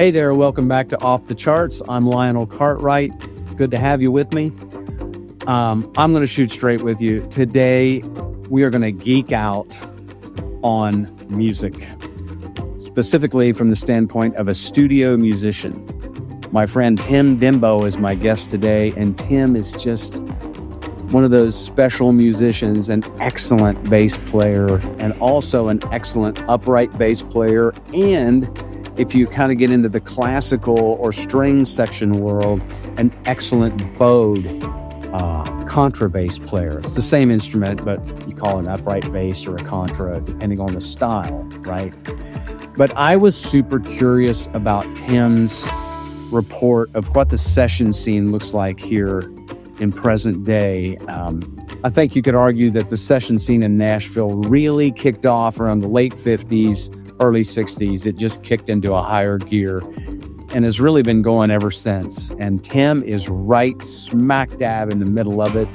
Hey there, welcome back to Off the Charts. I'm Lionel Cartwright. Good to have you with me. I'm going to shoot straight with you. Today, we are going to geek out on music, specifically from the standpoint of a studio musician. My friend Tim Denbo is my guest today, and Tim is just one of those special musicians, an excellent bass player, and also an excellent upright bass player. And if you kind of get into the classical or string section world, an excellent bowed contrabass player. It's the same instrument, but you call it an upright bass or a contra, depending on the style, right? But I was super curious about Tim's report of what the session scene looks like here in present day. I think you could argue that the session scene in Nashville really kicked off around the late 50s, early 60s. It just kicked into a higher gear and has really been going ever since. And Tim is right smack dab in the middle of it.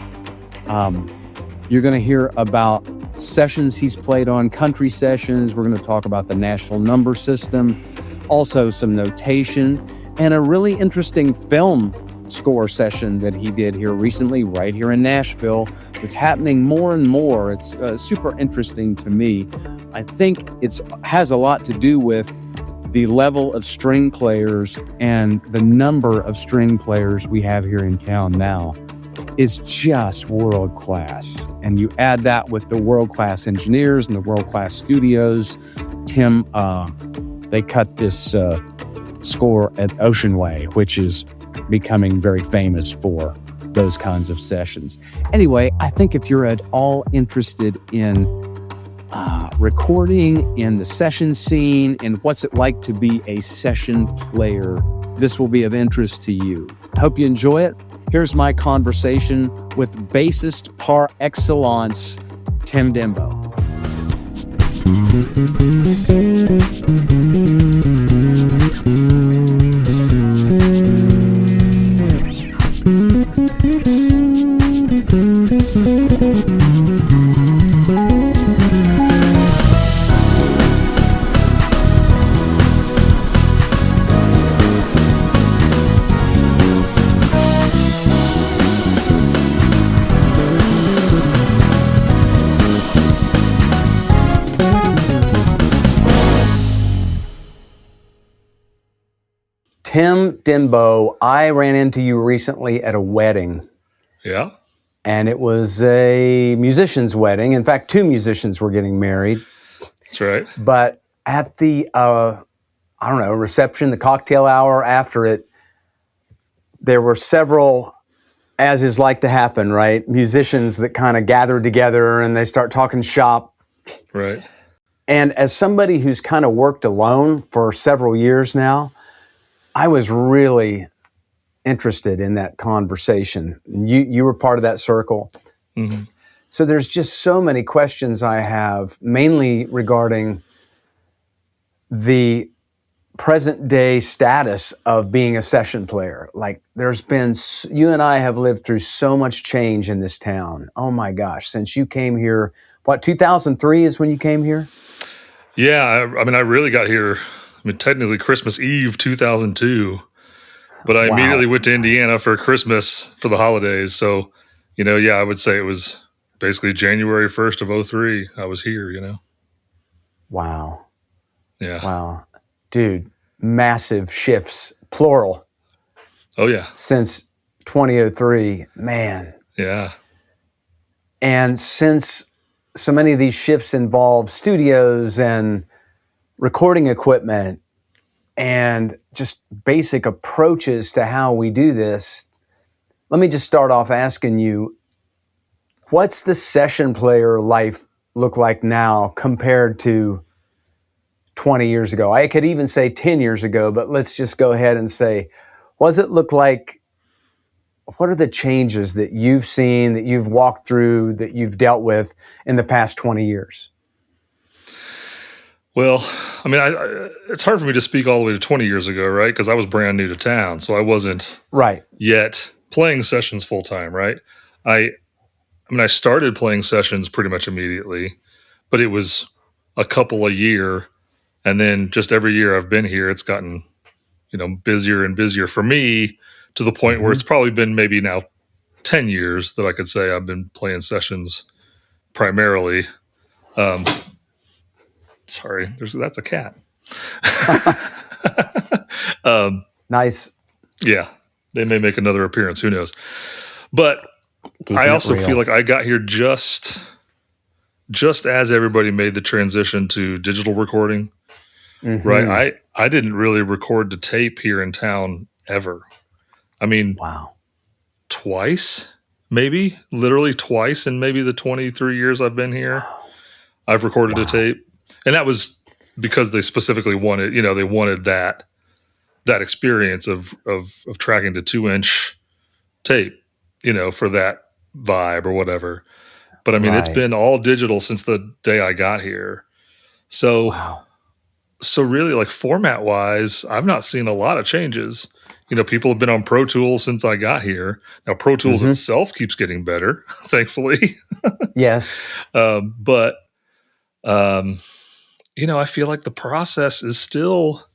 You're going to hear about sessions he's played on, country sessions. We're going to talk about the Nashville Number System, also some notation, and a really interesting film score session that he did here recently, right here in Nashville. It's happening more and more. It's super interesting to me. I think it has a lot to do with the level of string players and the number of string players we have here in town now is just world class. And you add that with the world class engineers and the world class studios. Tim, they cut this score at Ocean Way, which is becoming very famous for those kinds of sessions. Anyway, I think if you're at all interested in recording, in the session scene, and what's it like to be a session player, this will be of interest to you. Hope you enjoy it. Here's my conversation with bassist par excellence, Tim Denbo. Tim Denbo, I ran into you recently at a wedding. Yeah. And it was a musician's wedding. In fact, two musicians were getting married. That's right. But at the, reception, the cocktail hour after it, there were several, as is like to happen, right, musicians that kind of gathered together and they start talking shop. Right. And as somebody who's kind of worked alone for several years now, I was really interested in that conversation. You were part of that circle. Mm-hmm. So there's just so many questions I have, mainly regarding the present day status of being a session player. Like you and I have lived through so much change in this town. Oh my gosh, since you came here, 2003 is when you came here? Yeah, I really got here, technically Christmas Eve 2002, but I immediately went to Indiana for Christmas for the holidays. So, I would say it was basically January 1st of 2003. I was here, Wow. Yeah. Wow. Dude, massive shifts, plural. Oh, yeah. Since 2003, man. Yeah. And since so many of these shifts involve studios and recording equipment and just basic approaches to how we do this, let me just start off asking you, what's the session player life look like now compared to 20 years ago? I could even say 10 years ago, but let's just go ahead and say, what does it look like? What are the changes that you've seen, that you've walked through, that you've dealt with in the past 20 years? Well, it's hard for me to speak all the way to 20 years ago, right? Because I was brand new to town, so I wasn't yet playing sessions full time, right? I started playing sessions pretty much immediately, but it was a couple a year, and then just every year I've been here, it's gotten busier and busier for me, to the point where it's probably been maybe now 10 years that I could say I've been playing sessions primarily. Sorry, that's a cat. Nice. Yeah, they may make another appearance. Who knows? But Keeping I it also real. feel like I got here just as everybody made the transition to digital recording. Right? I didn't really record to tape here in town ever. I mean, Wow. twice, maybe, literally twice in maybe the 23 years I've been here. I've recorded a tape, and that was because they specifically wanted, they wanted that experience of tracking to 2-inch tape, for that vibe or whatever. But I mean, it's been all digital since the day I got here. So, so really, like, format wise, I've not seen a lot of changes. People have been on Pro Tools since I got here. Now, Pro Tools itself keeps getting better, thankfully. Yes. But I feel like the process is still,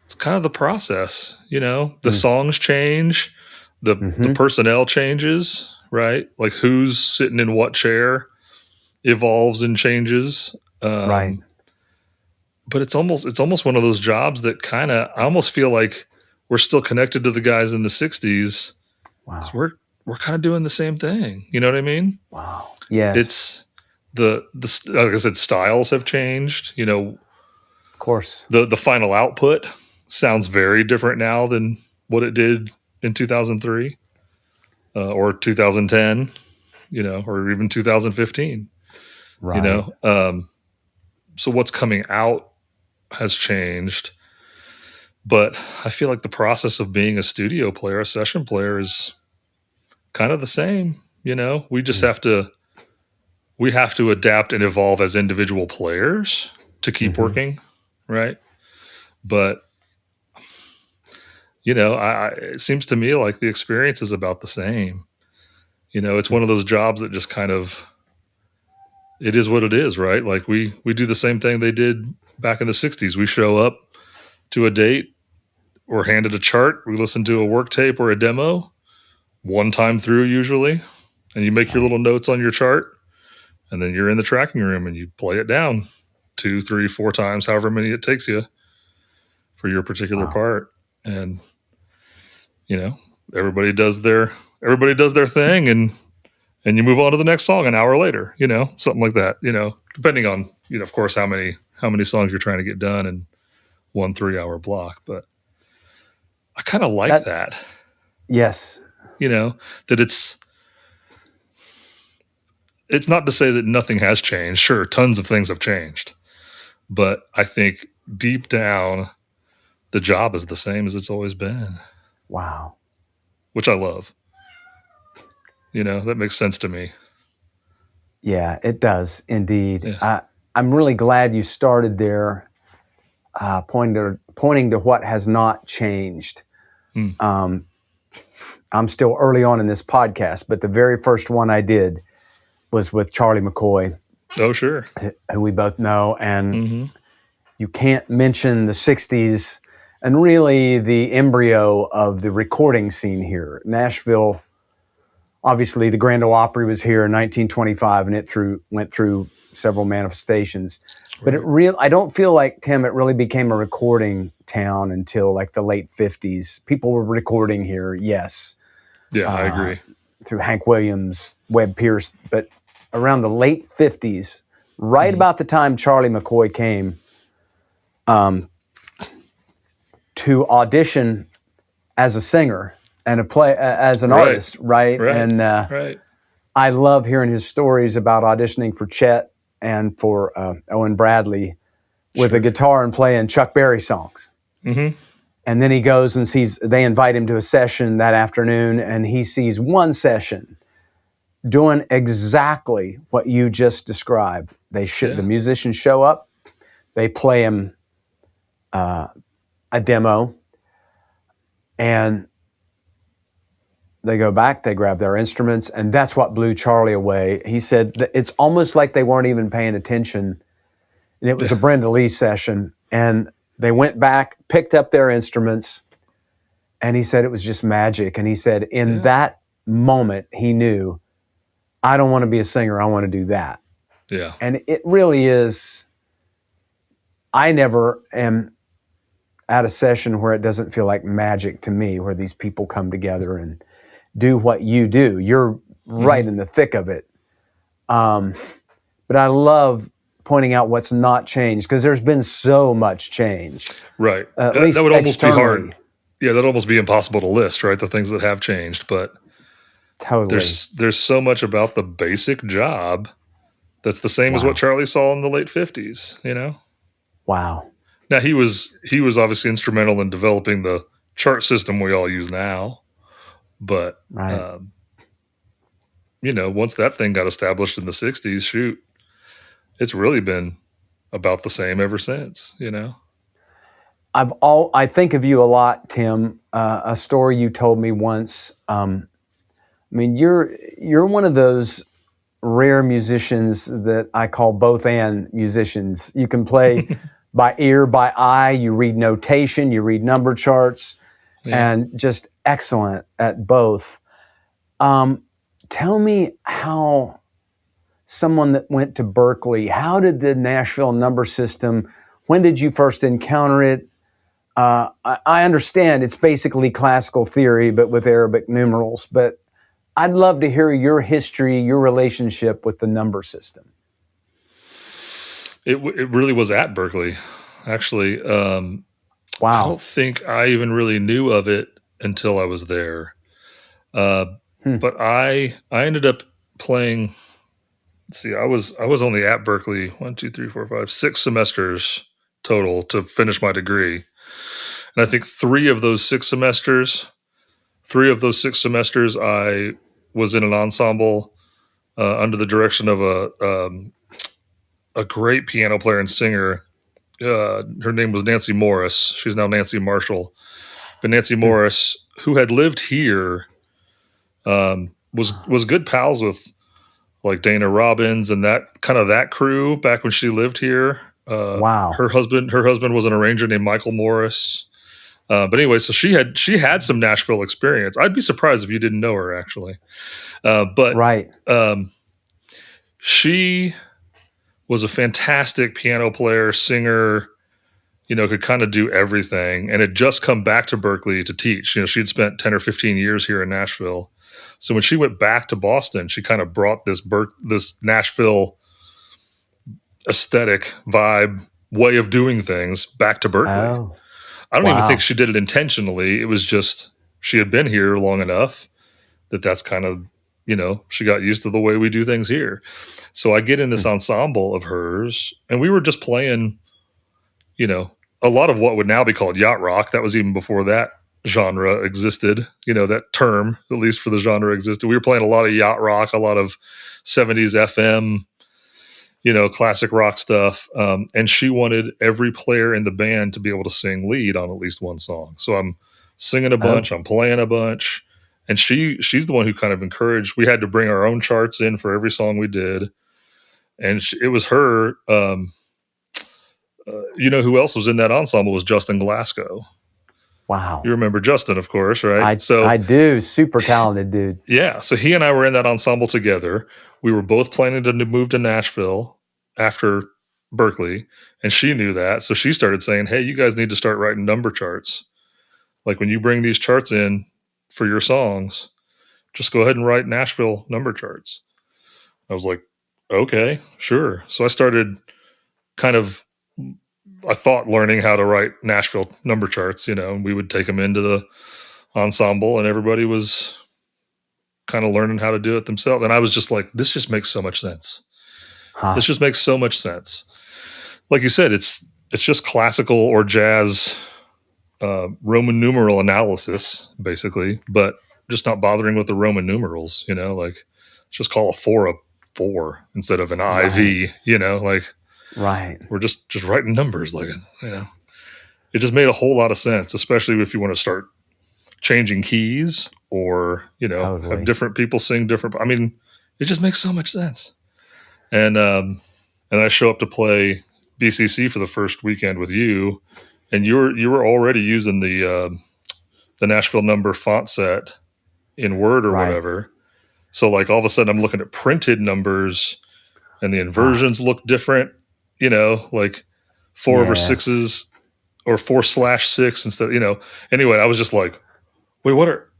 it's kind of the process, the songs change, the personnel changes, right? Like, who's sitting in what chair evolves and changes. Right. But it's almost one of those jobs that I almost feel like we're still connected to the guys in the 60s. Wow. We're kind of doing the same thing. You know what I mean? Wow. Yes. It's the like I said, styles have changed. Of course. The final output sounds very different now than what it did in 2003 or 2010, or even 2015. Right. So what's coming out has changed, but I feel like the process of being a studio player, a session player, is kind of the same. We just have to adapt and evolve as individual players to keep working, right? But it seems to me like the experience is about the same. It's one of those jobs that just kind of, it is what it is, right? Like, we do the same thing they did back in the 60s. We show up to a date, we're handed a chart, we listen to a work tape or a demo one time through usually, and you make your little notes on your chart, and then you're in the tracking room and you play it down 2, 3, 4 times, however many it takes you for your particular part. And everybody does their thing, and you move on to the next song an hour later, something like that, depending on, of course, how many songs you're trying to get done in 1 3-hour block. But I kind of like that. Yes. That it's not to say that nothing has changed. Sure, tons of things have changed. But I think deep down, the job is the same as it's always been. Wow. Which I love. That makes sense to me. Yeah, it does indeed. Yeah. I'm really glad you started there, pointing to what has not changed. I'm still early on in this podcast, but the very first one I did was with Charlie McCoy. Oh, sure. Who we both know. And you can't mention the 60s and really the embryo of the recording scene here. Nashville, obviously the Grand Ole Opry was here in 1925, and it went through several manifestations. Right. But I don't feel like, Tim, it really became a recording town until like the late 50s. People were recording here, yes. Yeah, I agree. Through Hank Williams, Webb Pierce, but around the late 50s, right about the time Charlie McCoy came to audition as a singer and as an artist, right? And I love hearing his stories about auditioning for Chet and for Owen Bradley with a guitar and playing Chuck Berry songs. And then he goes and they invite him to a session that afternoon, and he sees one session doing exactly what you just described. The musicians show up, they play him a demo, and they go back, they grab their instruments, and that's what blew Charlie away. He said that it's almost like they weren't even paying attention. And it was a Brenda Lee session, and They went back, picked up their instruments, and he said it was just magic. And he said in that moment, he knew, I don't want to be a singer. I want to do that. Yeah. And it really is, I never am at a session where it doesn't feel like magic to me, where these people come together and do what you do. You're right in the thick of it. But I love pointing out what's not changed, because there's been so much change. Right. At least that would almost be externally. hard. Yeah, that'd almost be impossible to list, right? The things that have changed, but Totally. there's so much about the basic job that's the same as what Charlie saw in the late 50s, you know? Wow. Now he was obviously instrumental in developing the chart system we all use now, but Right. you know, once that thing got established in the 60s, shoot, it's really been about the same ever since, you know? I think of you a lot, Tim. A story you told me once. I mean, you're one of those rare musicians that I call both and musicians. You can play by ear, by eye. You read notation, you read number charts, and just excellent at both. Tell me how someone that went to Berklee, how did the Nashville Number System, when did you first encounter it? I understand it's basically classical theory, but with Arabic numerals. But I'd love to hear your history, your relationship with the number system. It really was at Berklee, actually. Wow. I don't think I even really knew of it until I was there. But I ended up playing. Let's see, I was only at Berklee 6 semesters total to finish my degree, and I think 3 of those 6 semesters, I was in an ensemble under the direction of a great piano player and singer. Her name was Nancy Morris. She's now Nancy Marshall. But Nancy Morris, who had lived here, was good pals with like Dana Robbins and that crew back when she lived here. Wow. Her husband was an arranger named Michael Morris. But anyway, so she had some Nashville experience. I'd be surprised if you didn't know her, actually. But right. She was a fantastic piano player, singer, you know, could kind of do everything, and had just come back to Berklee to teach. You know, she'd spent 10 or 15 years here in Nashville. So when she went back to Boston, she kind of brought this Nashville aesthetic vibe, way of doing things back to Berklee. Oh. I don't even think she did it intentionally. It was just she had been here long enough that's kind of, you know, she got used to the way we do things here. So I get in this ensemble of hers, and we were just playing, you know, a lot of what would now be called yacht rock. That was even before that genre existed, you know, that term, at least for the genre, existed. We were playing a lot of yacht rock, a lot of 70s FM, you know, classic rock stuff. And she wanted every player in the band to be able to sing lead on at least one song. So I'm singing a bunch, I'm playing a bunch. And she's the one who kind of encouraged, we had to bring our own charts in for every song we did. And it was her, you know, who else was in that ensemble was Justin Glasgow. Wow. You remember Justin, of course, right? I do. Super talented dude. Yeah. So he and I were in that ensemble together. We were both planning to move to Nashville after Berklee, and she knew that. So she started saying, hey, you guys need to start writing number charts. Like when you bring these charts in for your songs, just go ahead and write Nashville number charts. I was like, okay, sure. So I started kind of, I thought, learning how to write Nashville number charts, you know, and we would take them into the ensemble and everybody was kind of learning how to do it themselves. And I was just like, this just makes so much sense. This just makes so much sense. Like you said, it's just classical or jazz Roman numeral analysis, basically, but just not bothering with the Roman numerals, you know, like just call a 4 a 4 instead of an IV, you know, like we're just writing numbers, like, you know, it just made a whole lot of sense, especially if you want to start changing keys or, you know, have different people sing different. I mean, it just makes so much sense. And I show up to play BCC for the first weekend with you, and you were already using the Nashville Number font set in Word or Right. whatever. So like all of a sudden I'm looking at printed numbers and the inversions look different, like 4/6 or 4/6 instead, Anyway, I was just like, wait, what?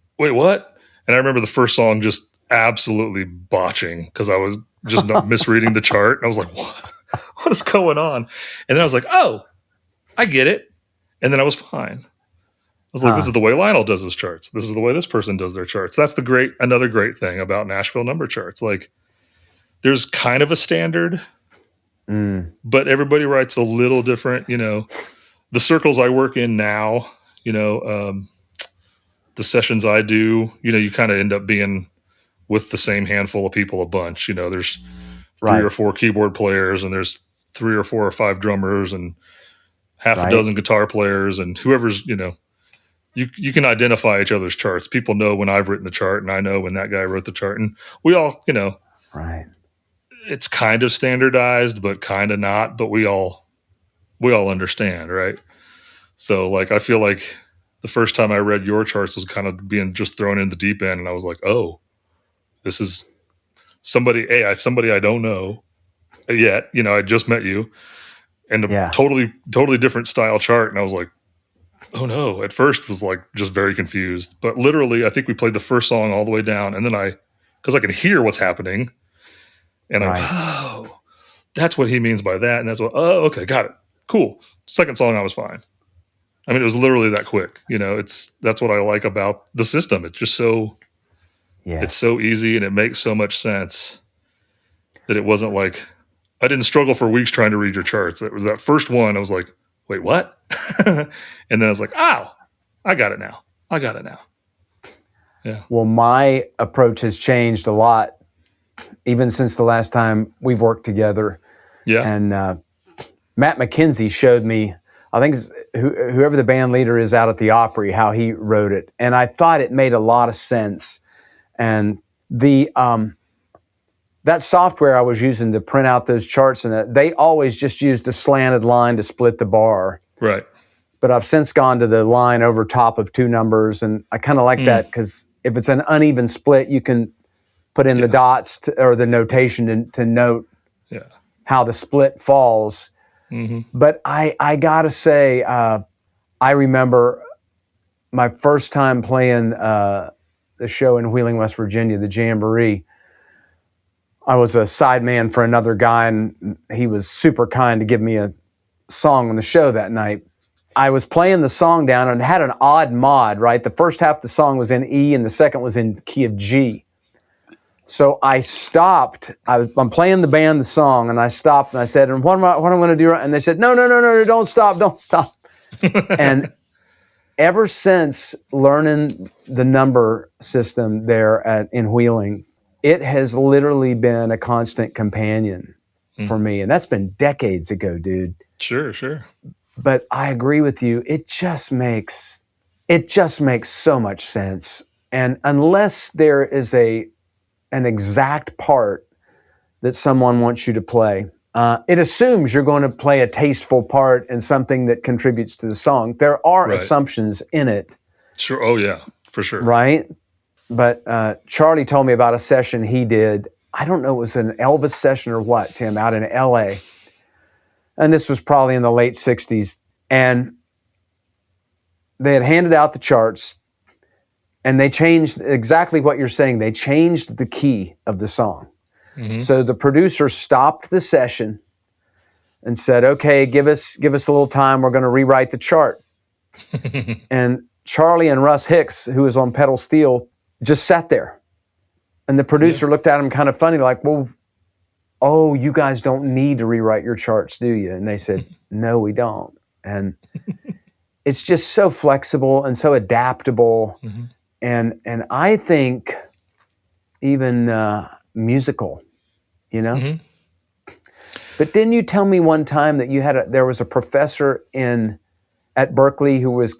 And I remember the first song just absolutely botching because I was just misreading the chart. And I was like, what is going on? And then I was like, oh, I get it. And then I was fine. I was like, this is the way Lionel does his charts. This is the way this person does their charts. That's another great thing about Nashville number charts. Like, there's kind of a standard, but everybody writes a little different. The circles I work in now, the sessions I do, you kind of end up being with the same handful of people a bunch. There's three or four keyboard players, and there's 3 or 4 or 5 drummers, and half a dozen guitar players, and whoever's, you can identify each other's charts. People know when I've written the chart, and I know when that guy wrote the chart, and we all, it's kind of standardized, but kind of not. But we all understand, right? So, like, I feel like the first time I read your charts was kind of being just thrown in the deep end, and I was like, oh, this is somebody I don't know yet. I just met you, and a totally different style chart, and I was like, oh no. At first was like just very confused, but literally I think we played the first song all the way down, and then because I can hear what's happening, and oh, that's what he means by that, and that's what, oh, okay, got it, cool. Second song I was fine. I mean, it was literally that quick. That's what I like about the system. It's just so it's so easy, and it makes so much sense that it wasn't like I didn't struggle for weeks trying to read your charts. It was that first one I was like, wait, what? And then I was like, oh, I got it now. Yeah. Well, my approach has changed a lot, even since the last time we've worked together. Yeah. And Matt McKenzie showed me, I think it's whoever the band leader is out at the Opry, how he wrote it. And I thought it made a lot of sense. And the that software I was using to print out those charts, and they always just used a slanted line to split the bar. Right. But I've since gone to the line over top of 2 numbers, and I kind of like that because if it's an uneven split, you can put in the dots or the notation to note how the split falls. Mm-hmm. But I gotta say, I remember my first time playing the show in Wheeling, West Virginia, the Jamboree. I was a side man for another guy, and he was super kind to give me a song on the show that night. I was playing the song down and had an odd mod, right? The first half of the song was in E and the second was in the key of G. So I stopped. I'm playing the song, and I stopped and I said, and what am I going to do? And they said, no, don't stop. And ever since learning the number system there in Wheeling, it has literally been a constant companion for me. And that's been decades ago, dude. Sure. But I agree with you. It just makes so much sense. And unless there is an exact part that someone wants you to play, it assumes you're going to play a tasteful part and something that contributes to the song. There are assumptions in it. Sure. Oh yeah, for sure. Right. But Charlie told me about a session he did. I don't know, it was an Elvis session or what, Tim, out in LA. And this was probably in the late 60s. And they had handed out the charts, and they changed exactly what you're saying. They changed the key of the song. Mm-hmm. So the producer stopped the session and said, okay, give us a little time. We're going to rewrite the chart. And Charlie and Russ Hicks, who was on pedal steel, just sat there. And the producer looked at him kind of funny, like, well, oh, you guys don't need to rewrite your charts, do you? And they said, no, we don't. And it's just so flexible and so adaptable. Mm-hmm. And I think even musical, Mm-hmm. But didn't you tell me one time that there was a professor at Berkeley who was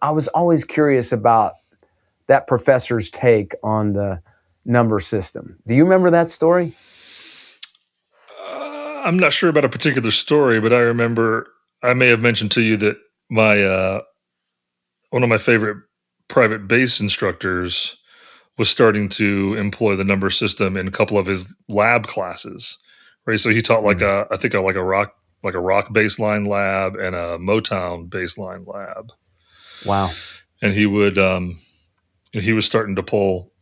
I was always curious about that professor's take on the number system. Do you remember that story? I'm not sure about a particular story, but I remember I may have mentioned to you that my one of my favorite private bass instructors was starting to employ the number system in a couple of his lab classes. Right, so he taught like I think like a rock bass line lab and a Motown bass line lab. Wow. And he was starting to pull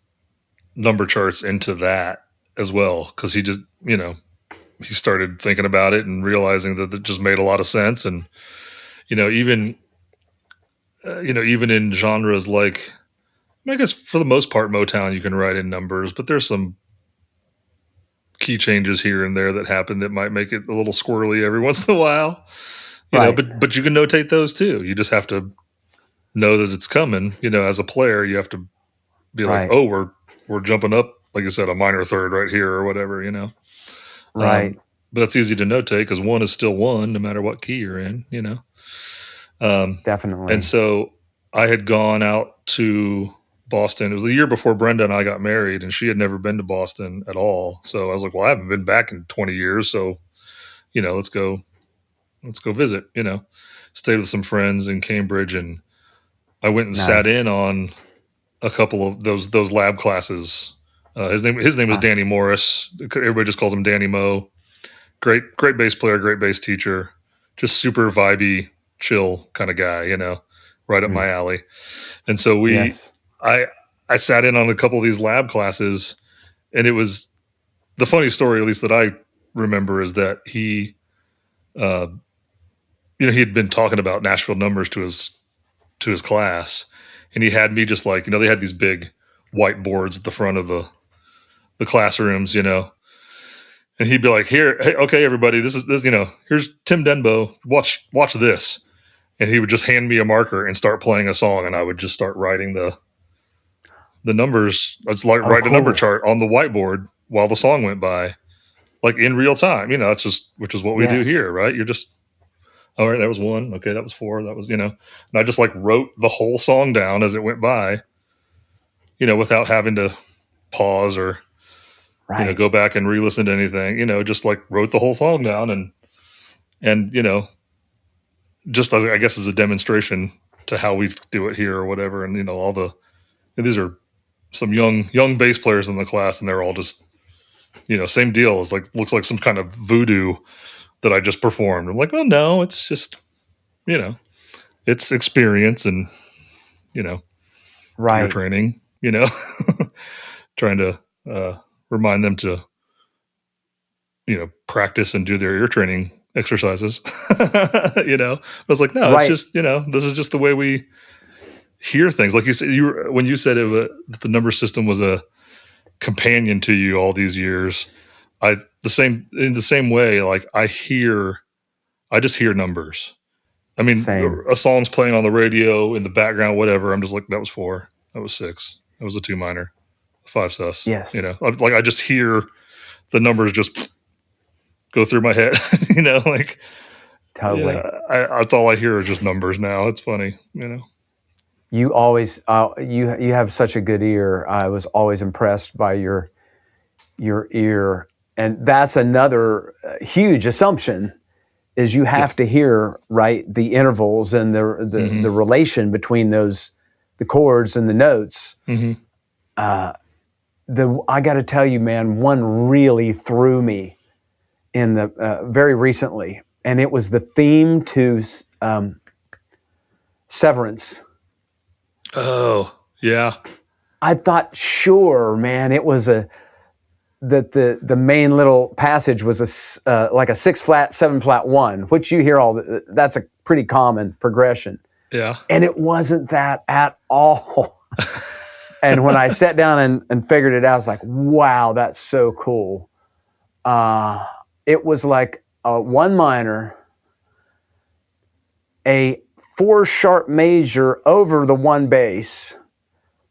number charts into that as well, because he just, he started thinking about it and realizing that it just made a lot of sense. And even even in genres like, I guess for the most part Motown, you can write in numbers, but there's some key changes here and there that happen that might make it a little squirrely every once in a while. But you can notate those too. You just have to know that it's coming. As a player, you have to be like, oh, we're jumping up, like I said, a minor third right here or whatever. Right. But it's easy to notate because one is still one, no matter what key you're in. Definitely. And so I had gone out to Boston. It was the year before Brenda and I got married, and she had never been to Boston at all. So I was like, well, I haven't been back in 20 years. So, let's go visit, stayed with some friends in Cambridge, and I went and sat in on a couple of those lab classes. His name was Danny Morris. Everybody just calls him Danny Mo. Great bass player, great bass teacher, just super vibey, chill kind of guy, right up my alley. And so I sat in on a couple of these lab classes, and it was the funny story, at least that I remember, is that he had been talking about Nashville numbers to his class, and he had me just like, they had these big whiteboards at the front of the classrooms, and he'd be like, here, hey, okay, everybody, this, here's Tim Denbo, watch this. And he would just hand me a marker and start playing a song, and I would just start writing the numbers. It's like write a number chart on the whiteboard while the song went by, like in real time. That's just, which is what we do here, right? You're just, all right, that was 1. Okay, that was 4. That was, and I just like wrote the whole song down as it went by, without having to pause or, go back and re-listen to anything, just like wrote the whole song down and, just as, I guess, as a demonstration to how we do it here or whatever. And, these are some young bass players in the class, and they're all just, same deal. It's like, looks like some kind of voodoo that I just performed. I'm like, well, no, it's just, it's experience and, ear training, trying to remind them to, practice and do their ear training exercises. I was like, no, it's just, this is just the way we hear things. Like you said, when you said that the number system was a companion to you all these years, in the same way, like I just hear numbers. I mean, a song's playing on the radio in the background, whatever. I'm just like, that was 4, that was 6, that was a 2 minor, a 5 sus. Yes. Like I just hear the numbers just go through my head, like totally. Yeah, that's all I hear is just numbers now. It's funny, You always, you have such a good ear. I was always impressed by your ear, and that's another huge assumption. Is you have to hear the intervals and the relation between the chords and the notes. Mm-hmm. I got to tell you, man, one really threw me in the very recently, and it was the theme to Severance. Oh yeah, I thought, sure, man, it was that the main little passage was like a 6 flat, 7 flat 1, which you hear that's a pretty common progression. Yeah, and it wasn't that at all. And when I sat down and figured it out, I was like, wow, that's so cool. It was like a 1 minor, a 4 sharp major over the 1 bass,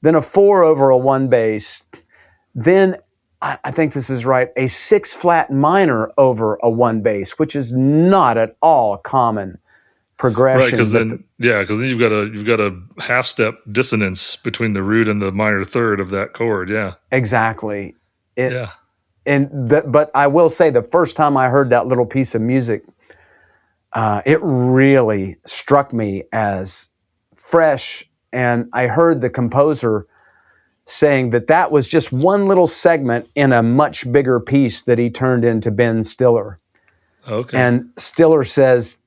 then a 4 over a 1 bass, then I think this is right, a 6 flat minor over a 1 bass, which is not at all common progression. Right, because then you've got a half step dissonance between the root and the minor third of that chord. Yeah, exactly. But I will say, the first time I heard that little piece of music, it really struck me as fresh. And I heard the composer saying that was just one little segment in a much bigger piece that he turned into Ben Stiller. Okay. And Stiller says,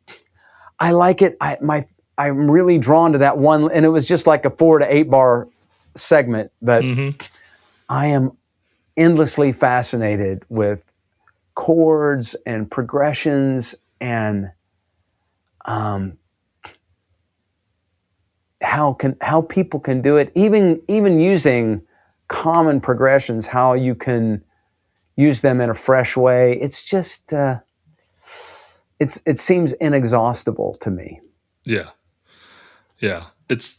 I like it. I'm really drawn to that one. And it was just like a 4 to 8 bar segment, but I am endlessly fascinated with chords and progressions and how people can do it, even using common progressions, how you can use them in a fresh way. It's just it seems inexhaustible to me. Yeah. It's,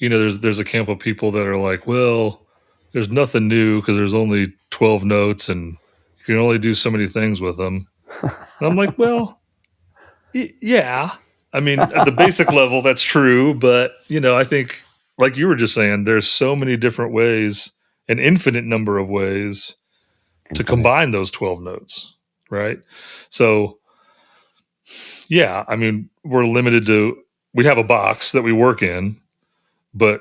there's a camp of people that are like, well, there's nothing new because there's only 12 notes and you can only do so many things with them. And I'm like, well, yeah. I mean, at the basic level, that's true. But, I think, like you were just saying, there's so many different ways, an infinite number of ways to combine those 12 notes, right? So, yeah, I mean, we have a box that we work in, but,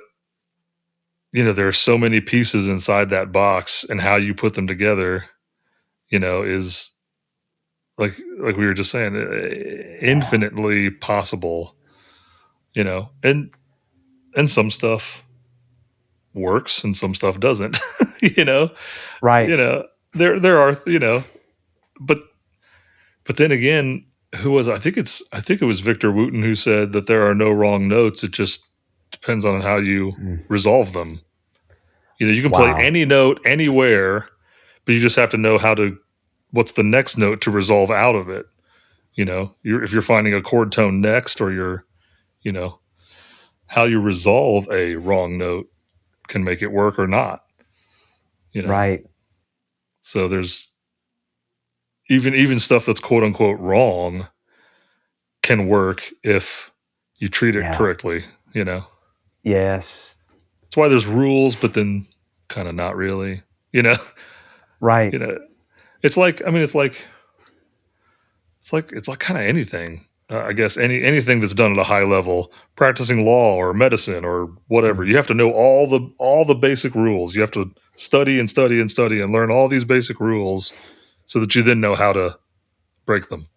there are so many pieces inside that box, and how you put them together, is like we were just saying, infinitely possible, and some stuff works and some stuff doesn't, Right. There are, but then again, I think it was Victor Wooten who said that there are no wrong notes. It just depends on how you resolve them. You can play any note anywhere, but you just have to know what's the next note to resolve out of it. If you're finding a chord tone next, or how you resolve a wrong note can make it work or not. Right. So there's even stuff that's quote unquote wrong can work if you treat it correctly. Yes. That's why there's rules, but then kind of not really. Right. It's like kind of anything. I guess anything that's done at a high level, practicing law or medicine or whatever, you have to know all the basic rules. You have to study and study and study and learn all these basic rules so that you then know how to break them.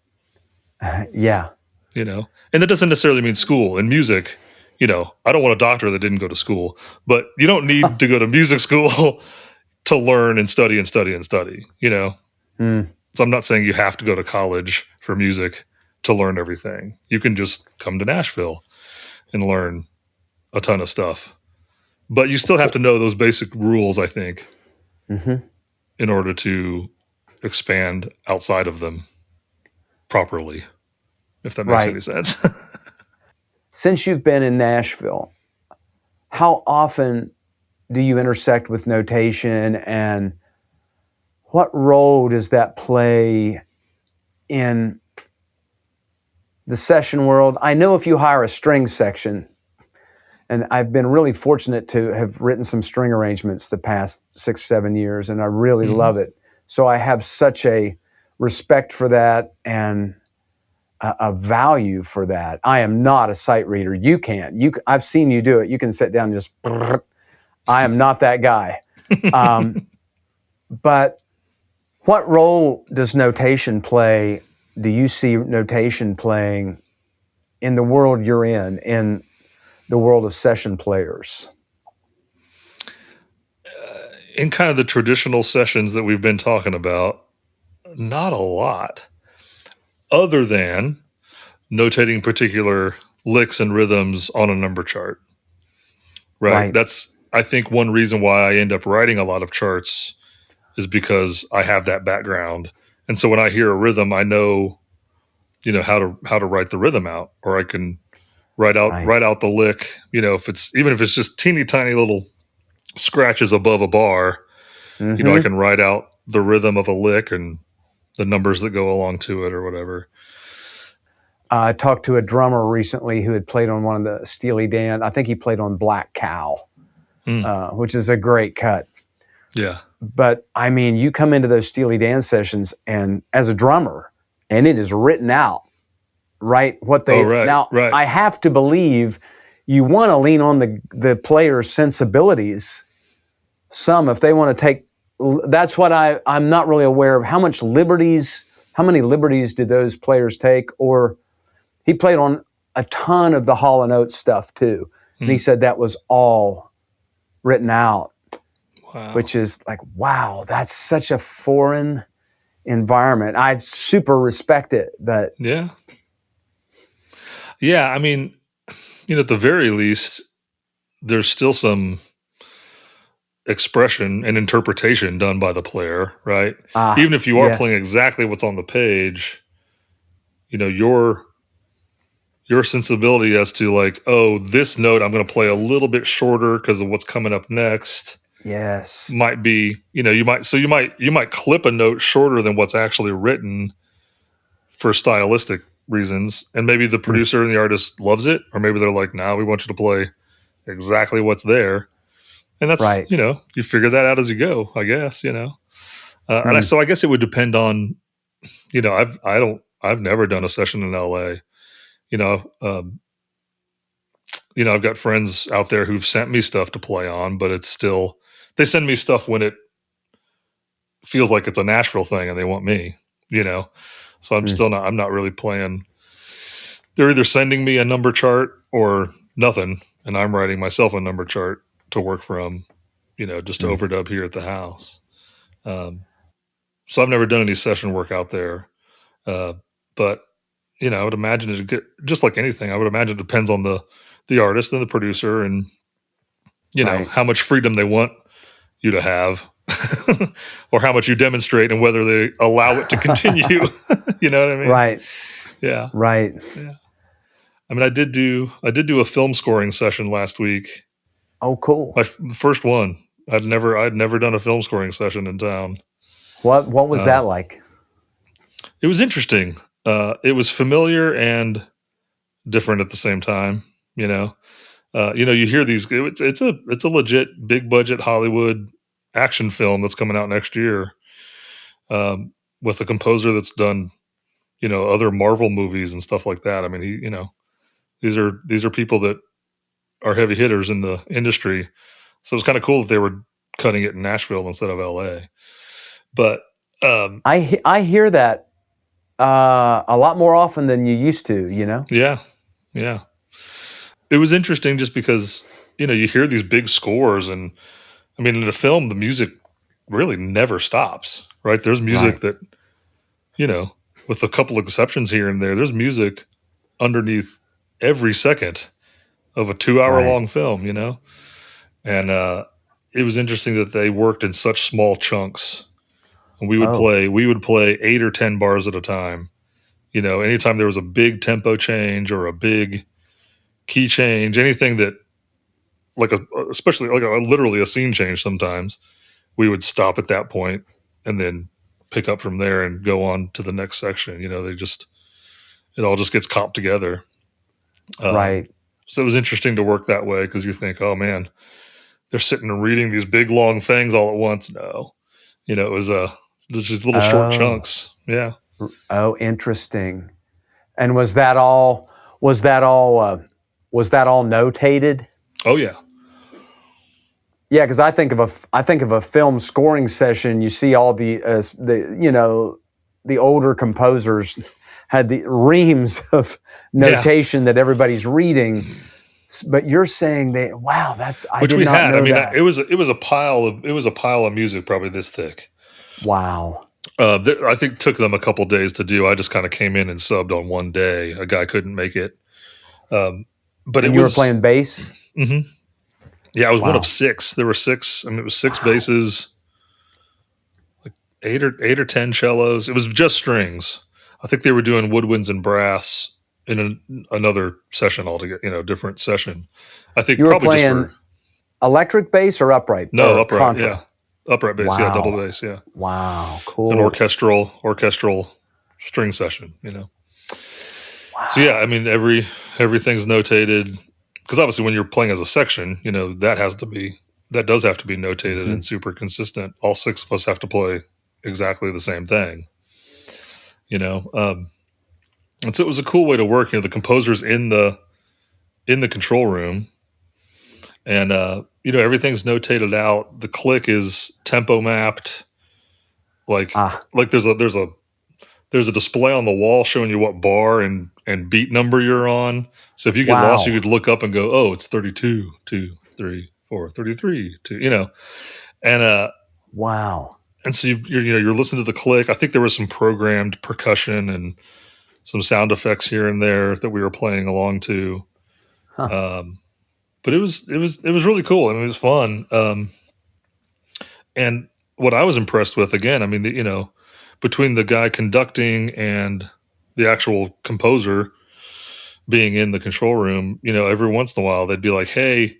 Yeah. And that doesn't necessarily mean school. In music, I don't want a doctor that didn't go to school, but you don't need to go to music school to learn and study and study and study, So I'm not saying you have to go to college for music to learn everything. You can just come to Nashville and learn a ton of stuff. But you still have to know those basic rules, I think, in order to expand outside of them properly, if that makes any sense. Since you've been in Nashville, how often do you intersect with notation, and what role does that play in the session world? I know if you hire a string section, and I've been really fortunate to have written some string arrangements the past 6 or 7 years, and I really love it. So I have such a respect for that and a value for that. I am not a sight reader. You can't. I've seen you do it. You can sit down and just. I am not that guy. But what role does notation play? Do you see notation playing in the world you're in the world of session players? In kind of the traditional sessions that we've been talking about, not a lot, other than notating particular licks and rhythms on a number chart. Right? That's, I think, one reason why I end up writing a lot of charts is because I have that background. And so when I hear a rhythm, I know, how to write the rhythm out, or I can write out the lick, if it's just teeny tiny little scratches above a bar, I can write out the rhythm of a lick and the numbers that go along to it or whatever. I talked to a drummer recently who had played on one of the Steely Dan. I think he played on Black Cow, which is a great cut. Yeah. But I mean, you come into those Steely Dan sessions and as a drummer, and it is written out. right? Right, Now, right. I have to believe you want to lean on the player's sensibilities. Some, if they want to take, that's what I'm not really aware of how many liberties did those players take? Or he played on a ton of the Hall & Oates stuff too. And he said that was all written out, which is like, wow, that's such a foreign environment. I super respect it, but yeah. I mean, at the very least, there's still some expression and interpretation done by the player, right? Even if you are playing yes, exactly what's on the page, your sensibility as to like, oh, this note I'm going to play a little bit shorter because of what's coming up next. Yes, Might be, you might clip a note shorter than what's actually written for stylistic reasons, and maybe the producer and the artist loves it, or maybe they're like, "Nah, we want you to play exactly what's there," and that's right. you figure that out as you go, I guess. So I guess it would depend on, I've never done a session in LA. I've got friends out there who've sent me stuff to play on, but it's still, they send me stuff when it feels like it's a Nashville thing and they want me, so I'm not really playing. They're either sending me a number chart or nothing, and I'm writing myself a number chart to work from, just to overdub here at the house. So I've never done any session work out there, but I would imagine it get just like anything. I would imagine it depends on the artist and the producer, and Right. how much freedom they want you to have, or how much you demonstrate, and whether they allow it to continue. You know what I mean? Right. Yeah. Right. Yeah. I mean, I did do a film scoring session last week. Oh, cool. My first one. I'd never done a film scoring session in town. What was that like? It was interesting. It was familiar and different at the same time. You hear these. It's a legit big budget Hollywood action film that's coming out next year, with a composer that's done other Marvel movies and stuff like that. I mean, these are people that are heavy hitters in the industry. So it's kind of cool that they were cutting it in Nashville instead of LA. But I hear that a lot more often than you used to. yeah. It was interesting just because you hear these big scores, and I mean, in a film, the music really never stops, right? There's music that with a couple of exceptions here and there, there's music underneath every second of a 2-hour long film, and it was interesting that they worked in such small chunks, and we would play 8 or 10 bars at a time. Anytime there was a big tempo change or a big key change, anything that especially like literally a scene change, sometimes we would stop at that point and then pick up from there and go on to the next section. It all just gets comped together. Right. So it was interesting to work that way, because you think, oh man, they're sitting and reading these big long things all at once. No, it was just little short chunks. Yeah. Oh, interesting. And was that all? Was that all notated? Oh yeah. Yeah, because I think of a film scoring session. You see all the older composers had the reams of notation that everybody's reading. But you're saying wow, I did not know that. It was a pile of music probably this thick. Wow. I think took them a couple days to do. I just kind of came in and subbed on one day. A guy couldn't make it. But you were playing bass? Mm-hmm. Yeah, I was one of 6. There were 6. I mean, it was 6 basses, like 8 or 10 cellos. It was just strings. I think they were doing woodwinds and brass in another session altogether. Different session. I think you were probably playing just for electric bass or upright. No, or upright. contra? Yeah, upright bass. Yeah, double bass. Yeah. Wow, cool. An orchestral string session. Wow. So yeah, I mean everything's notated. Because obviously, when you're playing as a section, that does have to be notated and super consistent. All 6 of us have to play exactly the same thing. And so it was a cool way to work. The composer's in the control room, and everything's notated out. The click is tempo mapped. Like there's a display on the wall showing you what bar and beat number you're on. So if you get lost, you could look up and go, oh, it's 32, 2, 3, 4, 33, 2, and wow. And so you're listening to the click. I think there was some programmed percussion and some sound effects here and there that we were playing along to. But it was really cool. I mean, it was fun. And what I was impressed with, again, I mean, between the guy conducting and the actual composer being in the control room, every once in a while they'd be like, "Hey,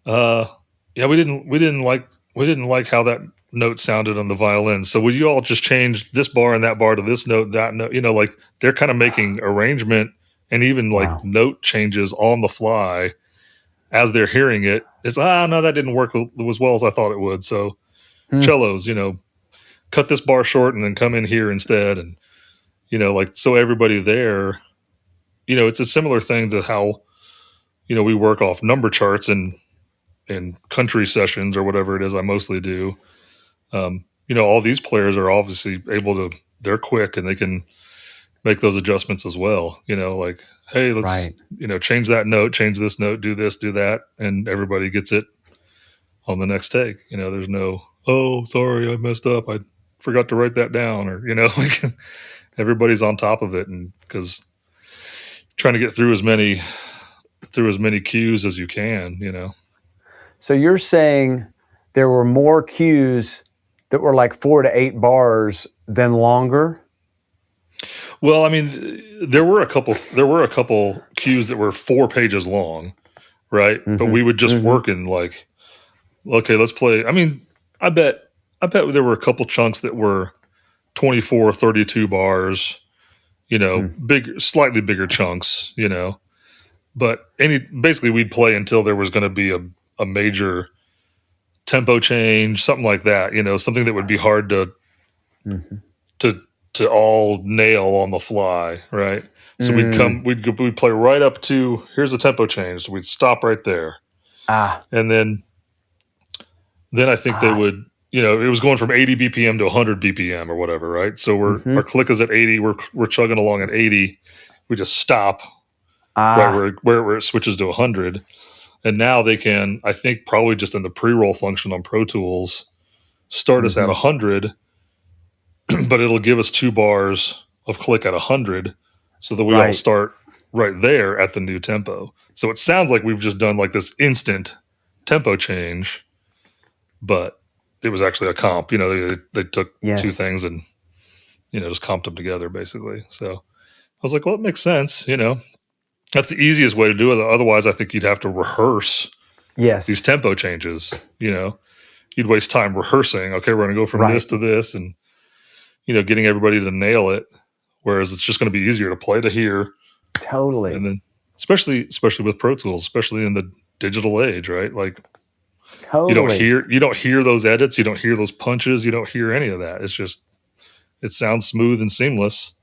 yeah, we didn't like how that note sounded on the violin. So would you all just change this bar and that bar to this note, that note?" Like they're kind of making arrangement and even like note changes on the fly as they're hearing it. It's no, that didn't work as well as I thought it would. So cellos, cut this bar short and then come in here instead. And like, so everybody there, it's a similar thing to how we work off number charts and country sessions or whatever it is I mostly do. All these players are obviously able to, they're quick and they can make those adjustments as well. Like, hey, let's, change that note, change this note, do this, do that. And everybody gets it on the next take. There's no, oh, sorry, I messed up. I forgot to write that down, or, like everybody's on top of it. And because trying to get through as many cues as you can. So you're saying there were more cues that were like 4 to 8 bars than longer? Well, I mean, there were a couple cues that were 4 pages long, right? Mm-hmm. But we would just work in like, okay, let's play. I mean, I bet there were a couple chunks that were 24, 32 bars, slightly bigger chunks, but basically we'd play until there was going to be a major tempo change, something like that, something that would be hard to all nail on the fly, right? So we'd play right up to, here's a tempo change. So we'd stop right there. And then I think they would, it was going from 80 BPM to 100 BPM or whatever, right? So our click is at 80, we're chugging along at 80. We just stop right where it switches to 100. And now they can, I think probably just in the pre-roll function on Pro Tools, start us at 100, but it'll give us 2 bars of click at 100 so that we all start right there at the new tempo. So it sounds like we've just done like this instant tempo change, but it was actually a comp. They took 2 things and, just comped them together basically. So I was like, well, it makes sense, That's the easiest way to do it. Otherwise, I think you'd have to rehearse these tempo changes. You'd waste time rehearsing. Okay, we're going to go from this to this, and getting everybody to nail it. Whereas it's just going to be easier to play to hear. Totally. And then, especially with Pro Tools, especially in the digital age, right? Like, you don't hear those edits, you don't hear those punches, you don't hear any of that. It's just, it sounds smooth and seamless.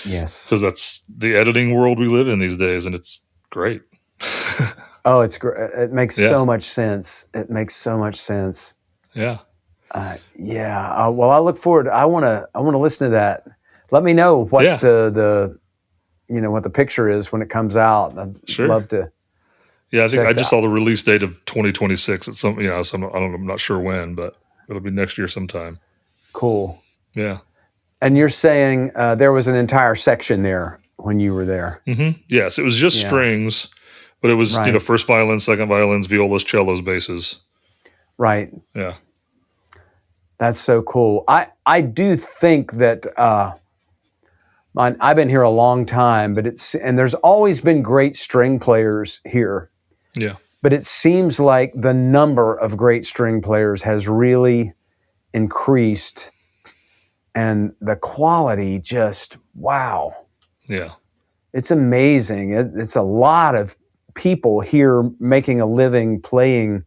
Yes. Because that's the editing world we live in these days, and it's great. Oh, it's great. It makes so much sense. It makes so much sense. Yeah. Well, I look forward. I want to listen to that. Let me know what the what the picture is when it comes out. I'd love to. Yeah, I think I just saw the release date of 2026 at some. So I'm not sure when, but it'll be next year sometime. Cool. Yeah. And you're saying there was an entire section there when you were there. Mm-hmm. Yes, it was just strings, but it was first violin, second violins, violas, cellos, basses. Right. Yeah. That's so cool. I do think that I've been here a long time, but there's always been great string players here. Yeah. But it seems like the number of great string players has really increased. And the quality just, wow. Yeah. It's amazing. It's a lot of people here making a living playing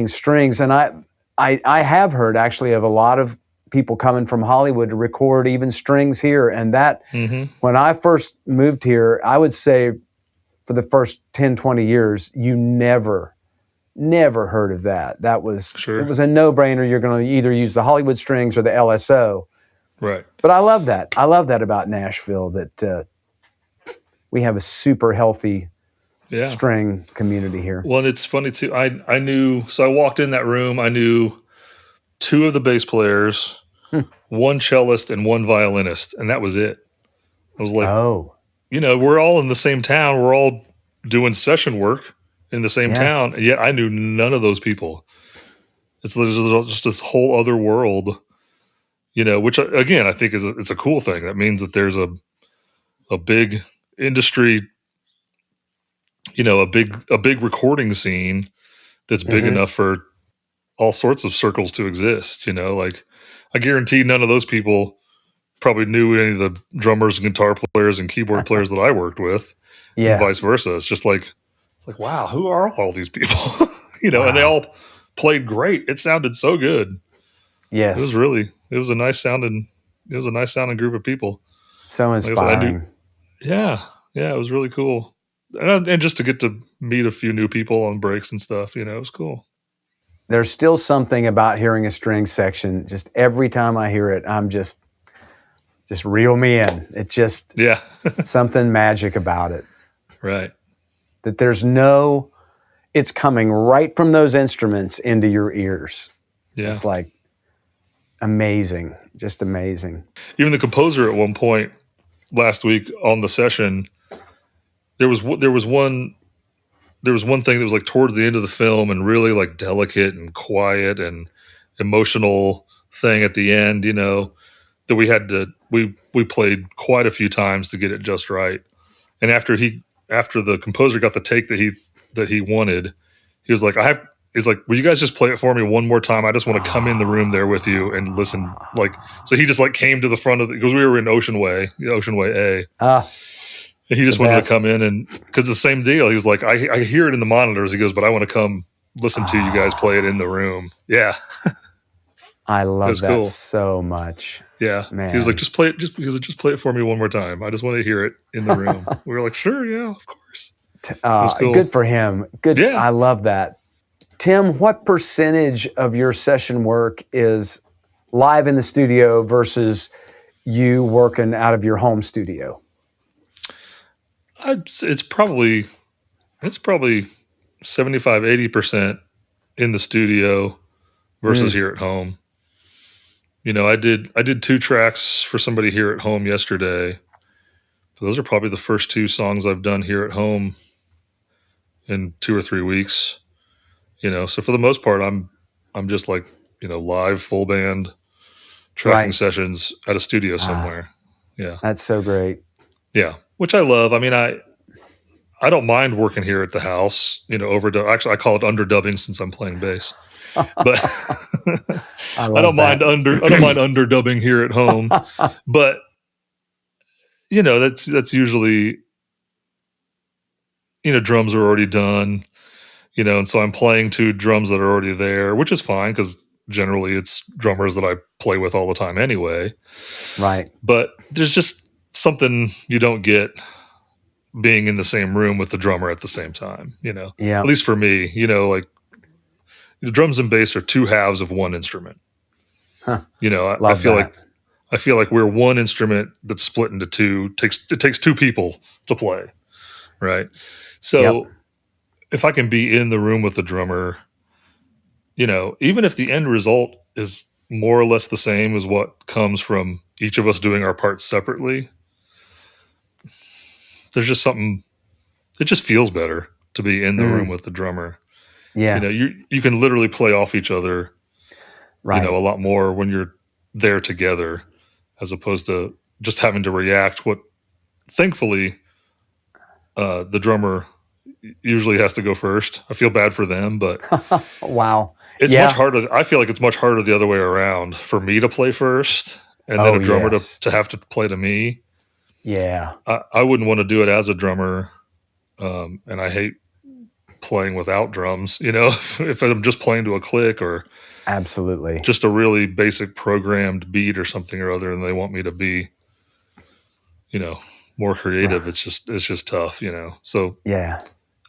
strings. And I have heard actually of a lot of people coming from Hollywood to record even strings here. And that, Mm-hmm. when I first moved here, I would say for the first 10, 20 years, you never heard of that. It was a no-brainer. You're going to either use the Hollywood strings or the LSO. Right. But I love that. I love that about Nashville, that we have a super healthy string community here. Well, and it's funny too. I knew, so I walked in that room, I knew 2 of the bass players, 1 cellist and 1 violinist, and that was it. I was like, we're all in the same town. We're all doing session work in the same town. Yet I knew none of those people. It's just this whole other world, which again, I think it's a cool thing. That means that there's a big industry, a big recording scene that's big enough for all sorts of circles to exist. Like I guarantee none of those people probably knew any of the drummers and guitar players and keyboard players that I worked with, and vice versa. It's just like, wow, who are all these people? And they all played great. It sounded so good. Yes, it was a nice sounding group of people. So inspiring. It was really cool. And just to get to meet a few new people on breaks and stuff, it was cool. There's still something about hearing a string section. Just every time I hear it, I'm just reel me in. It just, something magic about it. Right. That it's coming right from those instruments into your ears. Yeah. It's like amazing, just amazing. Even the composer at one point last week on the session, there was one thing that was like towards the end of the film and really like delicate and quiet and emotional thing at the end, that we played quite a few times to get it just right. And after the composer got the take that he wanted, he was like, will you guys just play it for me one more time? I just want to come in the room there with you and listen. So he just like came to the front because we were in Ocean Way A. And he just wanted to come in, and because the same deal, he was like, I hear it in the monitors. He goes, but I want to come listen to you guys play it in the room. Yeah. I love that so much. Yeah. Man. He was like, just play it for me one more time. I just want to hear it in the room. We were like, sure. Yeah, of course. Cool. Good for him. Good. Yeah. I love that. Tim, what percentage of your session work is live in the studio versus you working out of your home studio? It's probably 75-80% in the studio versus here at home. I did 2 tracks for somebody here at home yesterday. Those are probably the first 2 songs I've done here at home in 2 or 3 weeks. So for the most part, I'm just like, live full band tracking sessions at a studio somewhere. Yeah. That's so great. Yeah. Which I love. I mean, I don't mind working here at the house, overdub. Actually, I call it underdubbing since I'm playing bass. But I don't mind underdubbing here at home. But that's usually drums are already done, and so I'm playing to drums that are already there, which is fine because generally it's drummers that I play with all the time anyway. Right. But there's just something you don't get being in the same room with the drummer at the same time, Yeah. At least for me, like the drums and bass are 2 halves of one instrument. Huh. I feel like we're one instrument that's split into 2. It takes 2 people to play, right? So if I can be in the room with the drummer, even if the end result is more or less the same as what comes from each of us doing our parts separately, there's just something, it just feels better to be in the room with the drummer. Yeah. You can literally play off each other, a lot more when you're there together, as opposed to just having to react. What thankfully, the drummer usually has to go first. I feel bad for them, but wow. It's much harder. I feel like it's much harder the other way around for me to play first and then a drummer to have to play to me. Yeah. I wouldn't want to do it as a drummer. And I hate playing without drums, if I'm just playing to a click or Absolutely. just a really basic programmed beat or something or other, and they want me to be, more creative. It's just tough, So Yeah.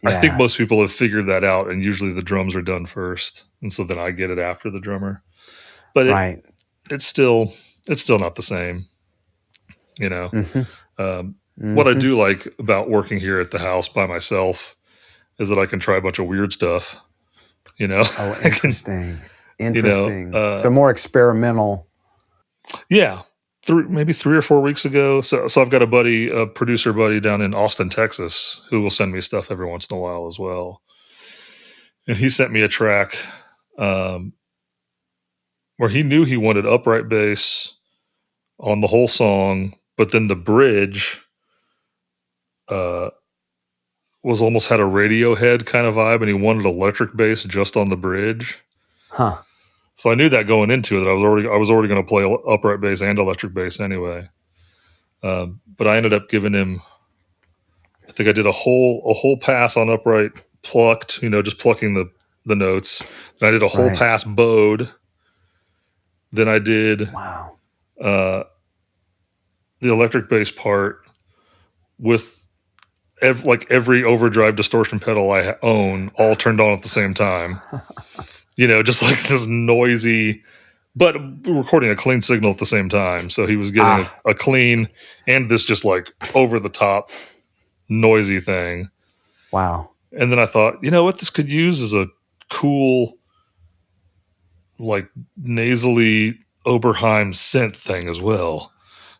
I think Yeah. most people have figured that out, and usually the drums are done first, and so then I get it after the drummer. But Right. it's still not the same, Mm-hmm. What I Mm-hmm. do like about working here at the house by myself is that I can try a bunch of weird stuff. Oh, I can, interesting. you know, Interesting. uh, So more experimental. yeah, maybe 3 or 4 weeks ago. So I've got a producer buddy down in Austin, Texas, who will send me stuff every once in a while as well. And he sent me a track um, where he knew he wanted upright bass on the whole song, but then the bridge uh, was almost had a Radiohead kind of vibe, and he wanted electric bass just on the bridge. Huh. So I knew that going into it, I was already going to play upright bass and electric bass anyway. But I ended up giving him. I think I did a whole pass on upright plucked, just plucking the notes. Then I did a whole Right. pass bowed. Then I did Wow. uh, the electric bass part with every overdrive distortion pedal I own all turned on at the same time. Just like this noisy, but recording a clean signal at the same time. So he was getting a clean and this just like over the top noisy thing. Wow. And then I thought, what this could use is a cool, like nasally Oberheim synth thing as well.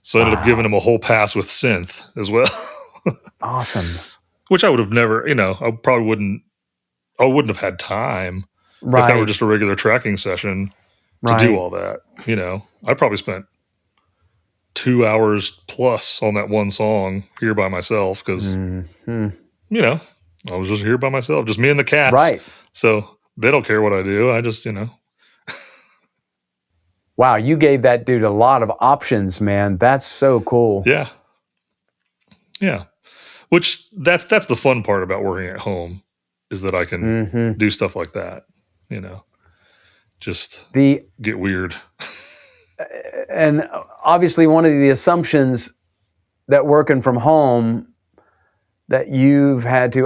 So I ended up giving him a whole pass with synth as well. Awesome. Which I would have never, I wouldn't have had time if that were Right. just a regular tracking session to do Right. all that. I probably spent 2 hours plus on that one song here by myself because, Mm-hmm. I was just here by myself, just me and the cats. Right. So they don't care what I do. I just, Wow, you gave that dude a lot of options, man. That's so cool. Yeah. Yeah. Which that's the fun part about working at home is that I can do stuff like that, just get weird. And obviously one of the assumptions that working from home that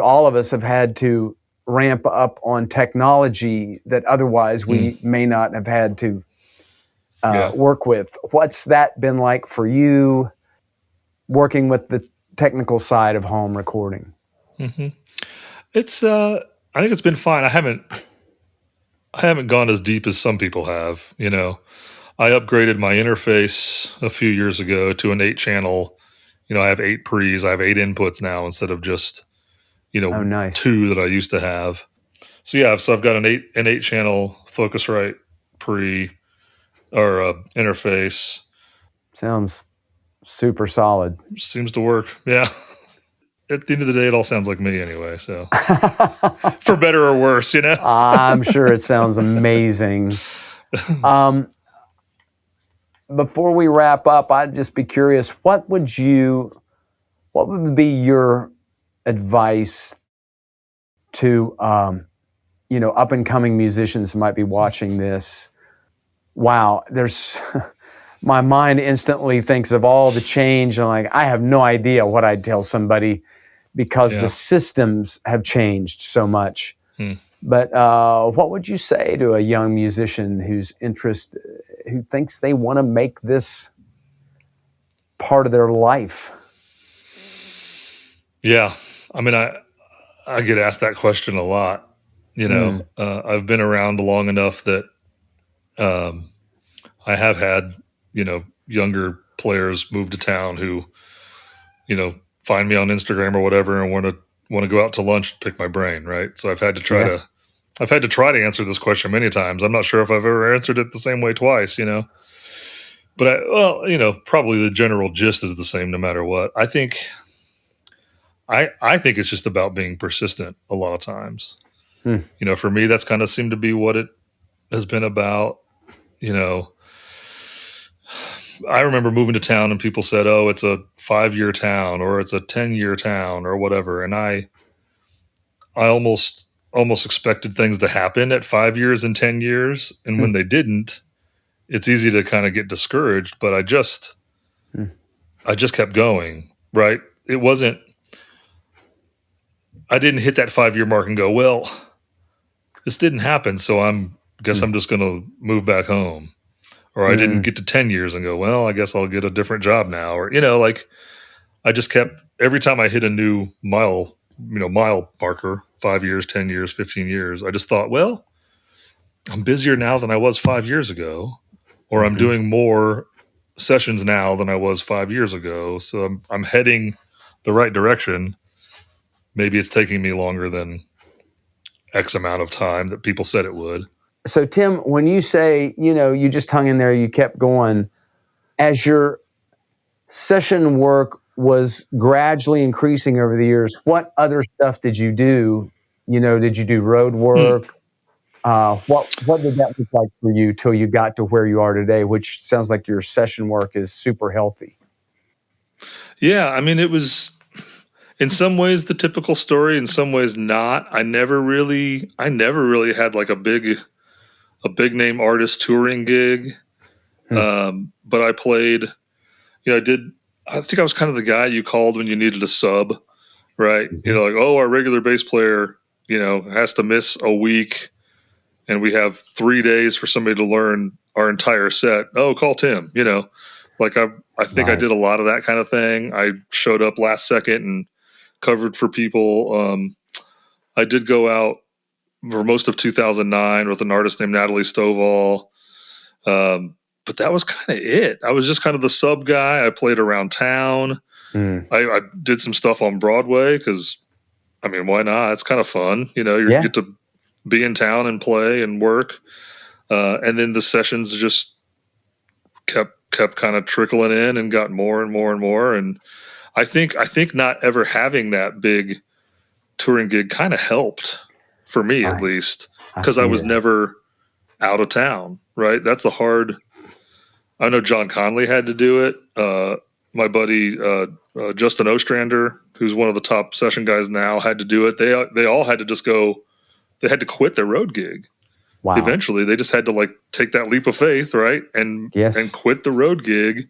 all of us have had to ramp up on technology that otherwise we may not have had to work with. What's that been like for you working with the technical side of home recording? Mm-hmm. It's I think it's been fine. I haven't gone as deep as some people have. I upgraded my interface a few years ago to an 8-channel. I have 8 pre's. I have 8 inputs now instead of just Nice. 2 that I used to have. So yeah, I've got an 8-channel Focusrite pre or interface. Sounds super solid. Seems to work. Yeah. At the end of the day, it all sounds like me anyway. So for better or worse, I'm sure it sounds amazing. Before we wrap up, I'd just be curious, what would be your advice to, up and coming musicians who might be watching this? Wow, my mind instantly thinks of all the change, and I have no idea what I'd tell somebody because the systems have changed so much. But what would you say to a young musician who thinks they want to make this part of their life? Yeah. I mean, I get asked that question a lot. I've been around long enough that I have had, younger players move to town who, find me on Instagram or whatever and want to go out to lunch and pick my brain, right? So I've had to try to answer this question many times. I'm not sure if I've ever answered it the same way twice, But probably the general gist is the same no matter what. I think it's just about being persistent a lot of times. For me, that's kind of seemed to be what it has been about. I remember moving to town and people said, "Oh, it's a 5-year town or it's a 10-year town or whatever." And I almost almost expected things to happen at 5 years and 10 years. And when they didn't, it's easy to kind of get discouraged, but I just kept going, right? It wasn't, I didn't hit that 5 year mark and go, well, this didn't happen. So I'm just going to move back home. Or I didn't get to 10 years and go, well, I guess I'll get a different job now. Or, like I just kept, every time I hit a new mile marker, 5 years, 10 years, 15 years, I just thought, well, I'm busier now than I was 5 years ago, or I'm doing more sessions now than I was 5 years ago. So I'm heading the right direction. Maybe it's taking me longer than X amount of time that people said it would. So Tim, when you say, you just hung in there, you kept going, as your session work was gradually increasing over the years, what other stuff did you do? Did you do road work? What did that look like for you till you got to where you are today, which sounds like your session work is super healthy? Yeah, I mean, it was in some ways the typical story, in some ways not. I never really had like a big name artist touring gig. But I played, I think I was kind of the guy you called when you needed a sub, right? Like, oh, our regular bass player, has to miss a week and we have 3 days for somebody to learn our entire set. Oh, call Tim, like I think I did a lot of that kind of thing. I showed up last second and covered for people. I did go out for most of 2009 with an artist named Natalie Stovall. But that was kind of it. I was just kind of the sub guy. I played around town. I did some stuff on Broadway because, I mean, why not? It's kind of fun. You get to be in town and play and work. And then the sessions just kept kind of trickling in and got more and more and more. And I think not ever having that big touring gig kind of helped for me, at least, because I was never out of town, right? That's a hard. I know John Conley had to do it. My buddy Justin Ostrander, who's one of the top session guys now, had to do it. They all had to just go. They had to quit their road gig. Wow. Eventually, they just had to like take that leap of faith, right, and quit the road gig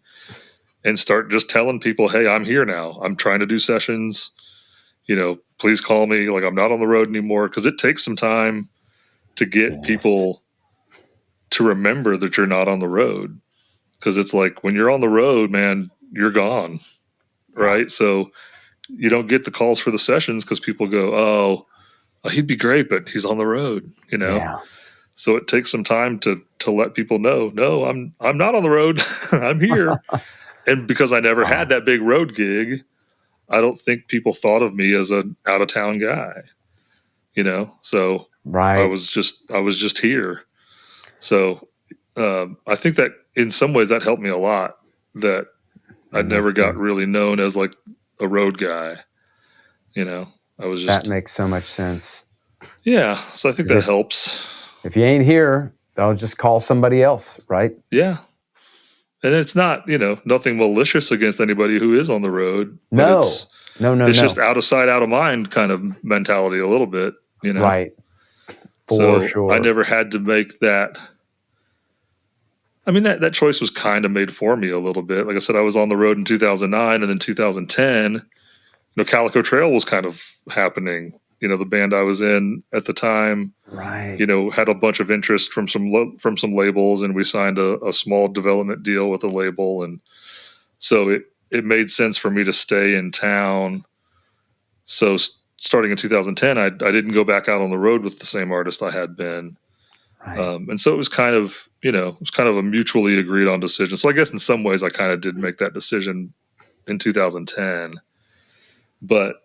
and start just telling people, "Hey, I'm here now. I'm trying to do sessions. Please call me. Like, I'm not on the road anymore." Because it takes some time to get people to remember that you're not on the road. Because it's like when you're on the road, man, you're gone, right? So you don't get the calls for the sessions because people go, "Oh, he'd be great, but he's on the road," Yeah. So it takes some time to let people know, no, I'm not on the road. I'm here. And because I never had that big road gig, I don't think people thought of me as an out of town guy. So I was just here. So I think that in some ways that helped me a lot, that I never got really known as like a road guy. I was just. That makes so much sense. Yeah. So I think that helps. If you ain't here, they'll just call somebody else, right? Yeah. And it's not, nothing malicious against anybody who is on the road. No. It's just out of sight, out of mind kind of mentality a little bit, Right. For sure. I never had to make that. I mean, that choice was kind of made for me a little bit. Like I said, I was on the road in 2009, and then 2010, Calico Trail was kind of happening. The band I was in at the time, right? Had a bunch of interest from some labels, and we signed a small development deal with a label, and so it made sense for me to stay in town. So starting in 2010, I didn't go back out on the road with the same artist I had been. Right. And so it was kind of, a mutually agreed on decision. So I guess in some ways I kind of did make that decision in 2010, but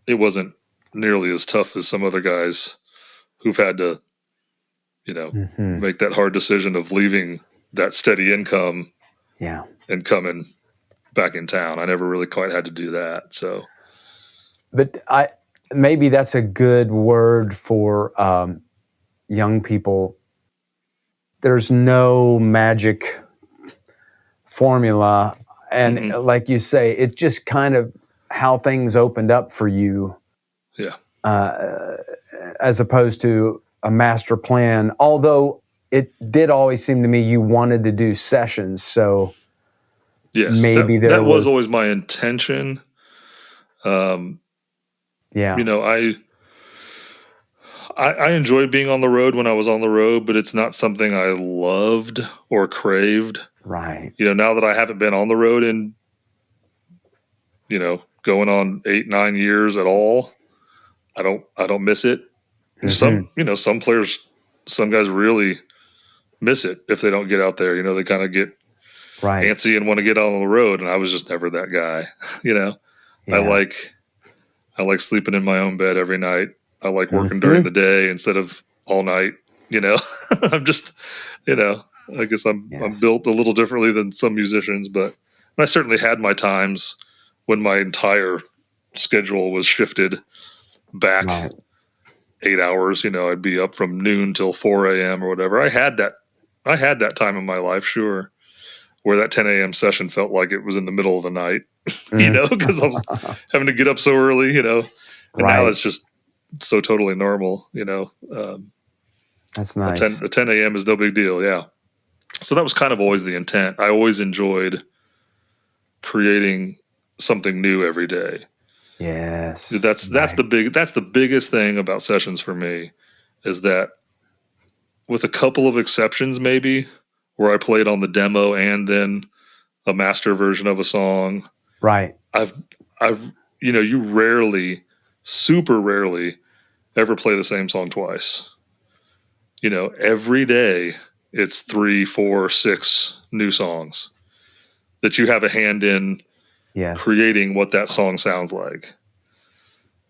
it wasn't nearly as tough as some other guys who've had to, make that hard decision of leaving that steady income and coming back in town. I never really quite had to do that. So, but maybe that's a good word for young people. There's no magic formula. And like you say, it's just kind of how things opened up for you. Yeah. as opposed to a master plan, although it did always seem to me you wanted to do sessions. So yes, maybe that was always my intention. Yeah. You know, I enjoyed being on the road when I was on the road, but it's not something I loved or craved. Right. You know, now that I haven't been on the road in, you know, going on 8-9 years at all, I don't miss it. Mm-hmm. Some players, some guys really miss it if they don't get out there. You know, they kind of get Right. antsy and want to get out on the road, and I was just never that guy. You know, Yeah. I like sleeping in my own bed every night. I like working during the day instead of all night. You know, I'm just, you know, I guess I'm built a little differently than some musicians, but I certainly had my times when my entire schedule was shifted back Right. 8 hours. You know, I'd be up from noon till 4 a.m. or whatever. I had that time in my life, sure, where that 10 a.m. session felt like it was in the middle of the night, you know, because I was having to get up so early, you know, and now it's just so totally normal, you know. That's nice. The 10 a.m. is no big deal, yeah. So that was kind of always the intent. I always enjoyed creating something new every day. Yes. That's the biggest thing about sessions for me, is that with a couple of exceptions maybe, where I played on the demo and then a master version of a song. Right. I've you know, you rarely, super rarely ever play the same song twice. You know, every day it's 3, 4, 6 new songs that you have a hand in creating what that song sounds like.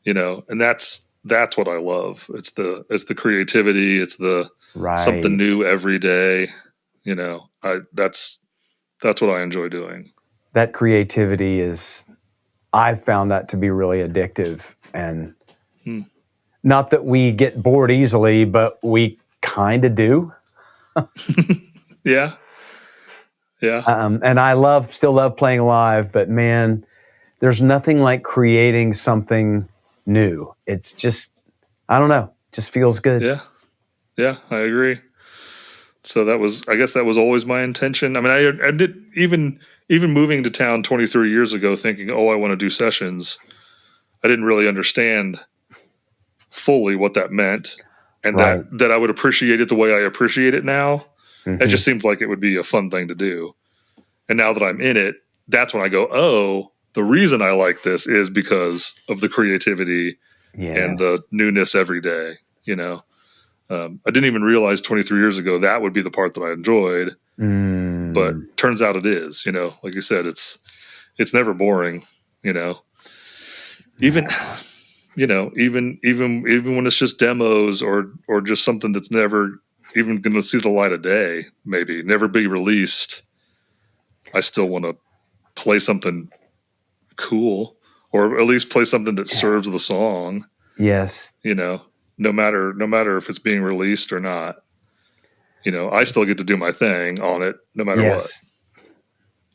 You know, and that's what I love. It's the creativity, it's the something new every day. You know, that's what I enjoy doing. That creativity I've found that to be really addictive, and not that we get bored easily, but we kind of do. Yeah. Yeah. And I still love playing live, but man, there's nothing like creating something new. It's just, I don't know, just feels good. Yeah. Yeah, I agree. So I guess that was always my intention. I mean, I did even moving to town 23 years ago thinking, oh, I want to do sessions. I didn't really understand fully what that meant, and that I would appreciate it the way I appreciate it now. It just seemed like it would be a fun thing to do. And now that I'm in it, that's when I go, oh, the reason I like this is because of the creativity and the newness every day, you know. I didn't even realize 23 years ago that would be the part that I enjoyed, but turns out it is. You know, like you said, it's never boring. You know, even when it's just demos or just something that's never even going to see the light of day, maybe never be released. I still want to play something cool, or at least play something that serves the song. Yes, you know. No matter if it's being released or not, you know, I still get to do my thing on it no matter what.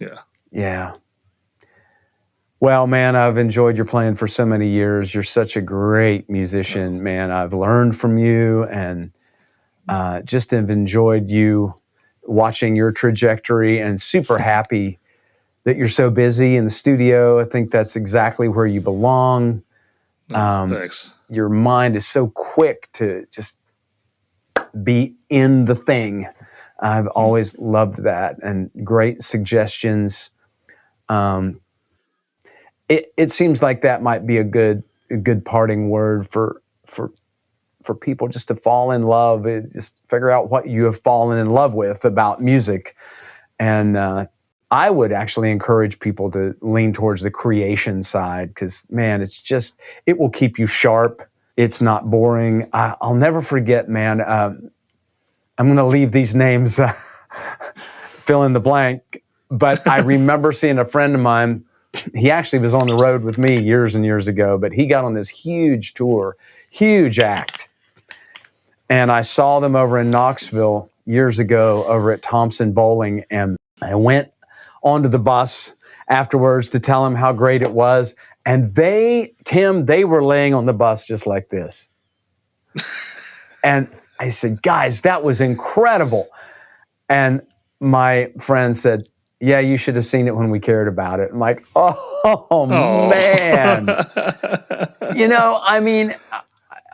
Yeah. Yeah. Well, man, I've enjoyed your playing for so many years. You're such a great musician, man. I've learned from you, and just have enjoyed you, watching your trajectory, and super happy that you're so busy in the studio. I think that's exactly where you belong. Thanks. Your mind is so quick to just be in the thing. I've always loved that, and great suggestions. It seems like that might be a good parting word for people, just to fall in love. Just figure out what you have fallen in love with about music, and I would actually encourage people to lean towards the creation side, because man, it will keep you sharp. It's not boring. I'll never forget, man. I'm going to leave these names fill in the blank, but I remember seeing a friend of mine. He actually was on the road with me years and years ago, but he got on this huge tour, huge act. And I saw them over in Knoxville years ago over at Thompson Bowling, and I went onto the bus afterwards to tell him how great it was. And Tim, they were laying on the bus just like this. And I said, guys, that was incredible. And my friend said, yeah, you should have seen it when we cared about it. I'm like, oh. Man. I mean,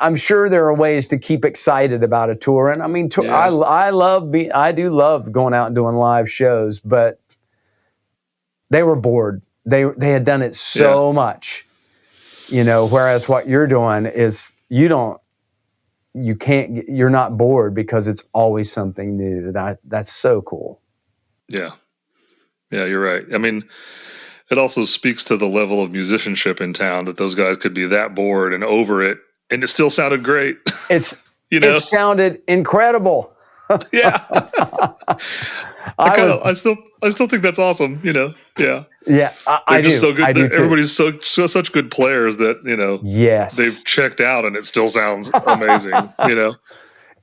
I'm sure there are ways to keep excited about a tour. And I mean, I do love going out and doing live shows, but they were bored. They had done it so much, whereas what you're doing is you're not bored because it's always something new. That's so cool. Yeah. Yeah, you're right. I mean, it also speaks to the level of musicianship in town that those guys could be that bored and over it, and it still sounded great. It sounded incredible. Yeah. I still think that's awesome. Yeah. Yeah, I do. So good. I do too. Everybody's such good players that Yes, they've checked out and it still sounds amazing.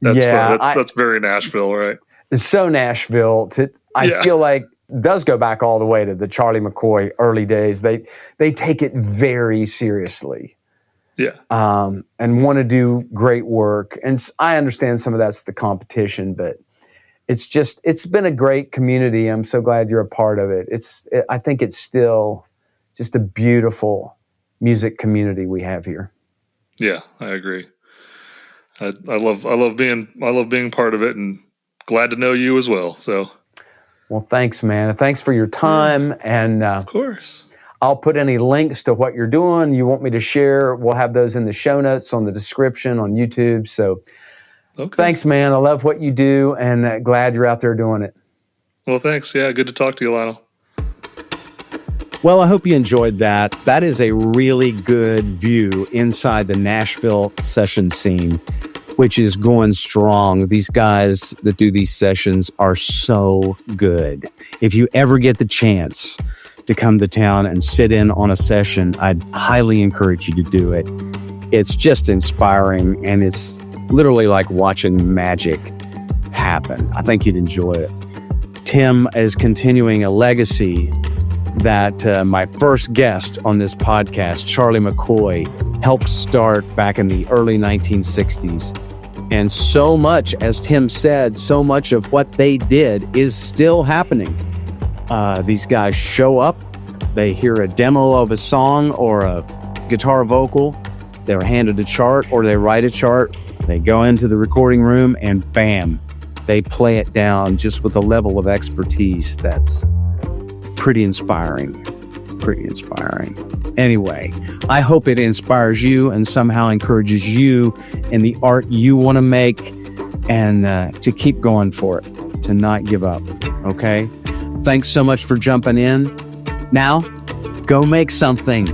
That's very Nashville, right? It's so Nashville. I feel like it does go back all the way to the Charlie McCoy early days. They take it very seriously. Yeah. And want to do great work. And I understand some of that's the competition, but it's been a great community. I'm so glad you're a part of it. I think it's still just a beautiful music community we have here. Yeah, I agree. I love being part of it, and glad to know you as well. So, well, thanks, man. Thanks for your time. And of course, I'll put any links to what you're doing you want me to share. We'll have those in the show notes on the description on YouTube. So thanks, man. I love what you do, and glad you're out there doing it. Well, thanks. Yeah, good to talk to you, Lionel. Well, I hope you enjoyed that. That is a really good view inside the Nashville session scene, which is going strong. These guys that do these sessions are so good. If you ever get the chance to come to town and sit in on a session, I'd highly encourage you to do it. It's just inspiring, and it's literally like watching magic happen. I think you'd enjoy it. Tim is continuing a legacy that my first guest on this podcast, Charlie McCoy, helped start back in the early 1960s. And so much, as Tim said, so much of what they did is still happening. These guys show up, they hear a demo of a song or a guitar vocal, they're handed a chart or they write a chart, they go into the recording room and bam, they play it down just with a level of expertise that's pretty inspiring. Anyway, I hope it inspires you and somehow encourages you in the art you want to make, and to keep going for it, to not give up. Okay? Thanks so much for jumping in. Now, go make something.